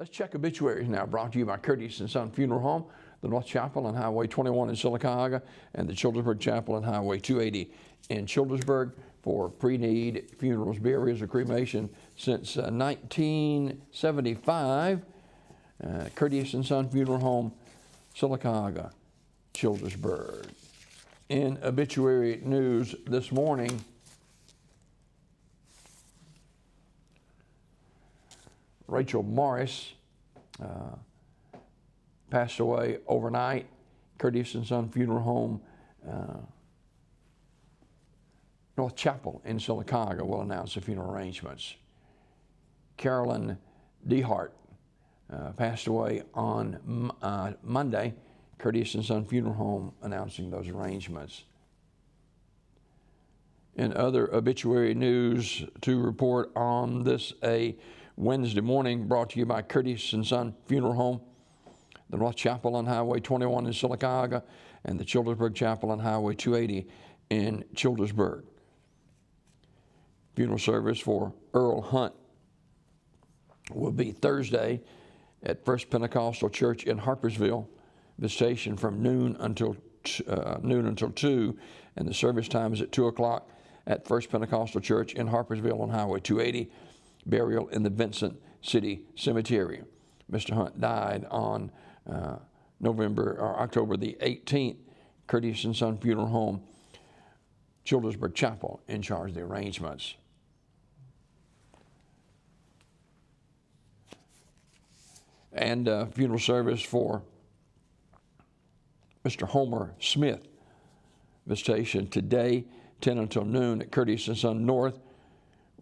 Let's check obituaries now, brought to you by Curtis & Son Funeral Home, the North Chapel on Highway 21 in Sylacauga, and the Childersburg Chapel on Highway 280 in Childersburg for pre-need funerals, burials, or cremation since 1975. Curtis & Son Funeral Home, Sylacauga, Childersburg. In obituary news this morning, Rachel Morris passed away overnight. Curtis & Son Funeral Home, North Chapel in Sylacauga will announce the funeral arrangements. Carolyn DeHart passed away on Monday. Curtis & Son Funeral Home announcing those arrangements. In other obituary news to report on this Wednesday morning, brought to you by Curtis & Son Funeral Home, the North Chapel on Highway 21 in Sylacauga, and the Childersburg Chapel on Highway 280 in Childersburg. Funeral service for Earl Hunt will be Thursday at First Pentecostal Church in Harpersville. Visitation from noon until 2, and the service time is at 2 o'clock at First Pentecostal Church in Harpersville on Highway 280. Burial in the Vincent City Cemetery. Mr. Hunt died on October the 18th. Curtis & Son Funeral Home, Childersburg Chapel, in charge of the arrangements. And funeral service for Mr. Homer Smith. Visitation today, 10 until noon at Curtis & Son North,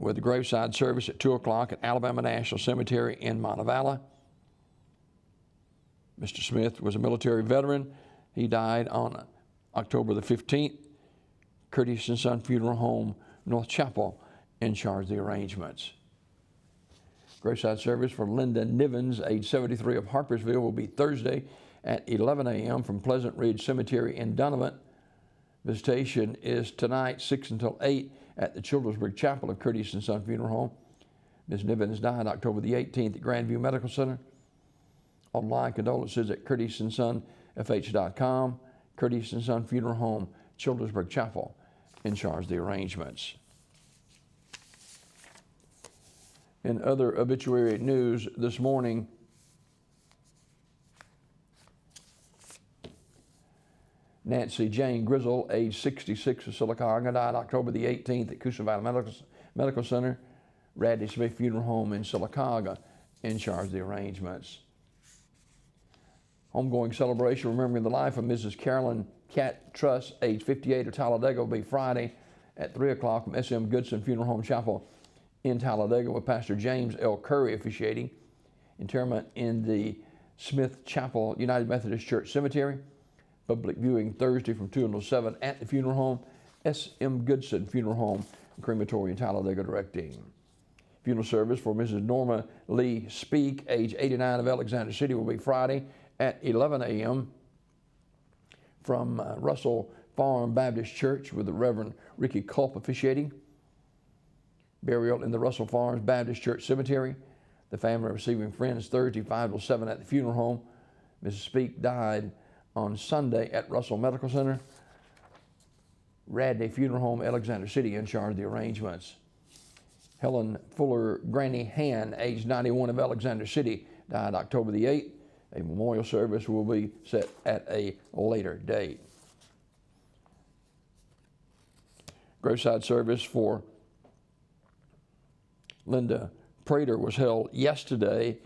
with the graveside service at 2 o'clock at Alabama National Cemetery in Montevallo. Mr. Smith was a military veteran. He died on October the 15th. Curtis & Son Funeral Home, North Chapel, in charge of the arrangements. Graveside service for Linda Nivens, age 73, of Harpersville, will be Thursday at 11 a.m. from Pleasant Ridge Cemetery in Donovan. Visitation is tonight, 6 until 8, at the Childersburg Chapel of Curtis & Son Funeral Home. Ms. Nivens died October the 18th at Grandview Medical Center. Online condolences at curtisonfh.com. Curtis & Son Funeral Home, Childersburg Chapel, in charge of the arrangements. In other obituary news this morning, Nancy Jane Grizzle, age 66, of Sylacauga, died October the 18th at Coosa Valley Medical Center. Radley Smith Funeral Home in Sylacauga, in charge of the arrangements. Homegoing celebration remembering the life of Mrs. Carolyn Cat Truss, age 58, of Talladega, will be Friday at 3 o'clock from S.M. Goodson Funeral Home Chapel in Talladega, with Pastor James L. Curry officiating. Interment in the Smith Chapel United Methodist Church Cemetery. Public viewing Thursday from 2 until 7 at the funeral home. S.M. Goodson Funeral Home, Crematory in Talladega, directing. Funeral service for Mrs. Norma Lee Speak, age 89, of Alexander City, will be Friday at 11 a.m. from Russell Farm Baptist Church, with the Reverend Ricky Culp officiating. Burial in the Russell Farms Baptist Church Cemetery. The family receiving friends Thursday, 5 till 7 at the funeral home. Mrs. Speak died on Sunday at Russell Medical Center. Radley Funeral Home, Alexander City, in charge of the arrangements. Helen Fuller Granny Han, age 91, of Alexander City, died October the 8th. A memorial service will be set at a later date. Graveside service for Linda Prater was held yesterday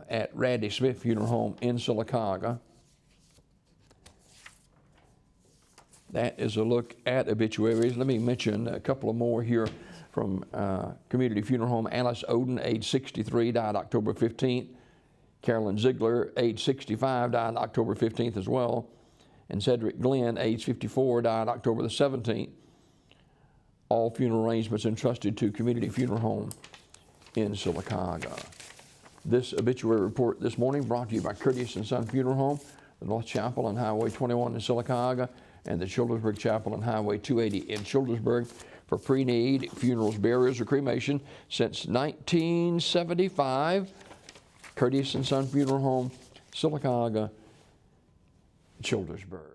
at Radley Smith Funeral Home in Sylacauga. That is a look at obituaries. Let me mention a couple of more here from Community Funeral Home. Alice Oden, age 63, died October 15th. Carolyn Ziegler, age 65, died October 15th as well. And Cedric Glenn, age 54, died October the 17th. All funeral arrangements entrusted to Community Funeral Home in Sylacauga. This obituary report this morning brought to you by Curtis & Son Funeral Home, the North Chapel on Highway 21 in Sylacauga, and the Childersburg Chapel on Highway 280 in Childersburg for pre-need funerals, burials, or cremation since 1975. Curtis and Son Funeral Home, Sylacauga, Childersburg.